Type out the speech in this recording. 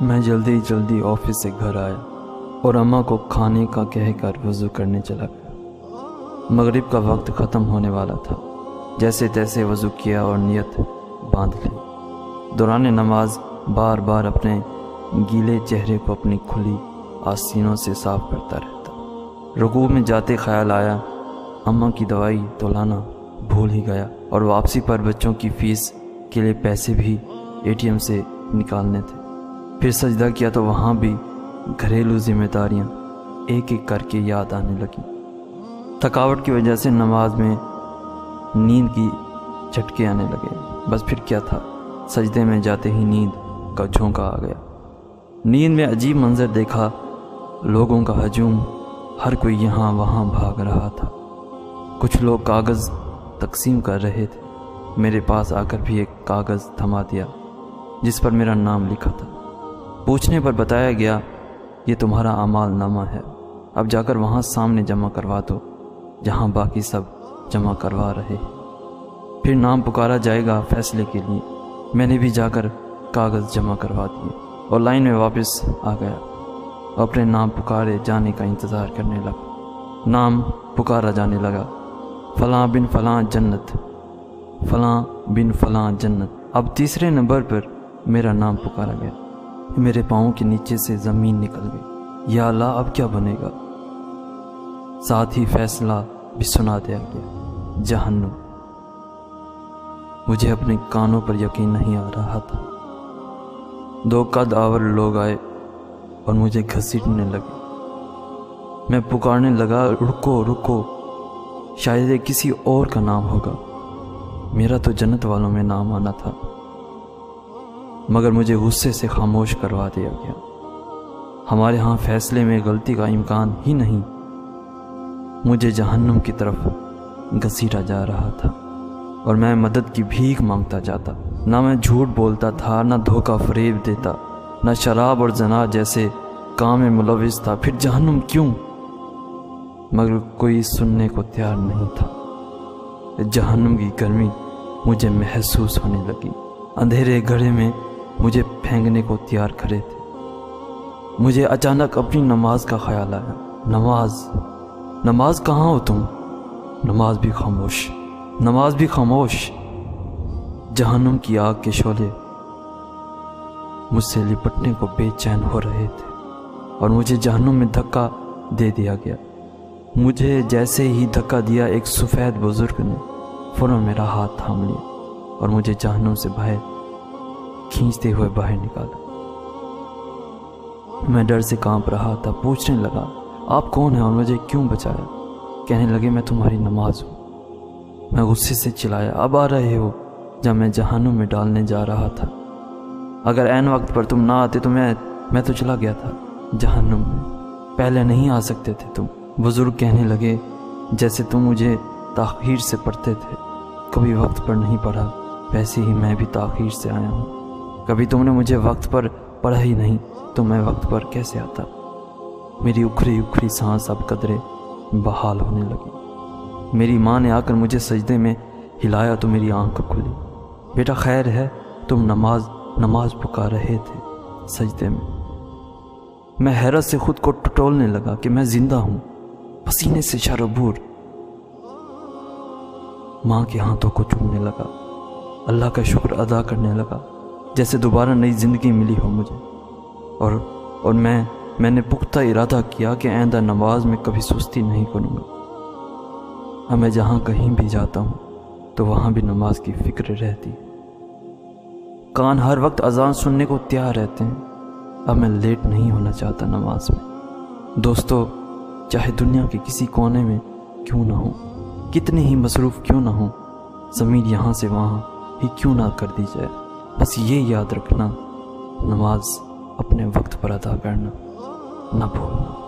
میں جلدی آفس سے گھر آیا اور اماں کو کھانے کا کہہ کر وضو کرنے چلا گیا۔ مغرب کا وقت ختم ہونے والا تھا۔ جیسے تیسے وضو کیا اور نیت باندھ لی۔ دوران نماز بار بار اپنے گیلے چہرے کو اپنی کھلی آستینوں سے صاف کرتا رہتا۔ رکوع میں جاتے خیال آیا اماں کی دوائی تو لانا بھول ہی گیا، اور واپسی پر بچوں کی فیس کے لیے پیسے بھی ATM سے نکالنے تھے۔ پھر سجدہ کیا تو وہاں بھی گھریلو ذمہ داریاں ایک ایک کر کے یاد آنے لگیں۔ تھکاوٹ کی وجہ سے نماز میں نیند کی جھٹکے آنے لگے۔ بس پھر کیا تھا، سجدے میں جاتے ہی نیند کا جھونکا آ گیا۔ نیند میں عجیب منظر دیکھا، لوگوں کا ہجوم، ہر کوئی یہاں وہاں بھاگ رہا تھا۔ کچھ لوگ کاغذ تقسیم کر رہے تھے۔ میرے پاس آ کر بھی ایک کاغذ تھما دیا جس پر میرا نام لکھا تھا۔ پوچھنے پر بتایا گیا یہ تمہارا اعمال نامہ ہے، اب جا کر وہاں سامنے جمع کروا دو جہاں باقی سب جمع کروا رہے ہیں۔ پھر نام پکارا جائے گا فیصلے کے لیے۔ میں نے بھی جا کر کاغذ جمع کروا دیے اور لائن میں واپس آ گیا اور اپنے نام پکارے جانے کا انتظار کرنے لگا۔ نام پکارا جانے لگا، فلاں بن فلاں جنت، فلاں بن فلاں جنت۔ اب تیسرے نمبر پر میرا نام پکارا گیا۔ میرے پاؤں کے نیچے سے زمین نکل گئی۔ یا اللہ اب کیا بنے گا؟ ساتھ ہی فیصلہ بھی سنا دیا گیا، جہنم۔ مجھے اپنے کانوں پر یقین نہیں آ رہا تھا۔ 2 قد آور لوگ آئے اور مجھے گھسیٹنے لگے۔ میں پکارنے لگا، رکو رکو، شاید یہ کسی اور کا نام ہوگا، میرا تو جنت والوں میں نام آنا تھا۔ مگر مجھے غصے سے خاموش کروا دیا گیا۔ ہمارے ہاں فیصلے میں غلطی کا امکان ہی نہیں۔ مجھے جہنم کی طرف گھسیٹا جا رہا تھا اور میں مدد کی بھیک مانگتا جاتا۔ نہ میں جھوٹ بولتا تھا، نہ دھوکہ فریب دیتا، نہ شراب اور زنا جیسے کام میں ملوث تھا۔ پھر جہنم کیوں؟ مگر کوئی سننے کو تیار نہیں تھا۔ جہنم کی گرمی مجھے محسوس ہونے لگی۔ اندھیرے گھڑے میں مجھے پھینکنے کو تیار کھڑے تھے۔ مجھے اچانک اپنی نماز کا خیال آیا۔ نماز کہاں ہو تم؟ نماز بھی خاموش، نماز بھی خاموش۔ جہنم کی آگ کے شعلے مجھ سے لپٹنے کو بے چین ہو رہے تھے اور مجھے جہنم میں دھکا دے دیا گیا۔ مجھے جیسے ہی دھکا دیا، ایک سفید بزرگ نے فوراً میرا ہاتھ تھام لیا اور مجھے جہنم سے باہر کھینچتے ہوئے باہر نکالا۔ میں ڈر سے کانپ رہا تھا۔ پوچھنے لگا، آپ کون ہیں اور مجھے کیوں بچایا؟ کہنے لگے، میں تمہاری نماز ہوں۔ میں غصے سے چلایا، اب آ رہے ہو جب میں جہنم میں ڈالنے جا رہا تھا؟ اگر عین وقت پر تم نہ آتے تو میں تو چلا گیا تھا جہنم میں، پہلے نہیں آ سکتے تھے تم۔ بزرگ کہنے لگے، جیسے تم مجھے تاخیر سے پڑھتے تھے، کبھی وقت پر نہیں پڑھا، ویسے ہی میں بھی تاخیر سے آیا ہوں۔ کبھی تم نے مجھے وقت پر پڑھا ہی نہیں تو میں وقت پر کیسے آتا؟ میری اکھڑی سانس اب قدرے بحال ہونے لگی۔ میری ماں نے آ کر مجھے سجدے میں ہلایا تو میری آنکھ کھلی۔ بیٹا خیر ہے، تم نماز پکار رہے تھے سجدے میں۔ میں حیرت سے خود کو ٹٹولنے لگا کہ میں زندہ ہوں، پسینے سے شرابور۔ ماں کے ہاتھوں کو چومنے لگا، اللہ کا شکر ادا کرنے لگا جیسے دوبارہ نئی زندگی ملی ہو مجھے۔ اور میں نے پختہ ارادہ کیا کہ آئندہ نماز میں کبھی سستی نہیں کروں گا۔ اب میں جہاں کہیں بھی جاتا ہوں تو وہاں بھی نماز کی فکر رہتی۔ کان ہر وقت اذان سننے کو تیار رہتے ہیں۔ اب میں لیٹ نہیں ہونا چاہتا نماز میں۔ دوستو، چاہے دنیا کے کسی کونے میں کیوں نہ ہو، کتنے ہی مصروف کیوں نہ ہوں، زمین یہاں سے وہاں ہی کیوں نہ کر دی جائے، بس یہ یاد رکھنا، نماز اپنے وقت پر ادا کرنا نہ بھولنا۔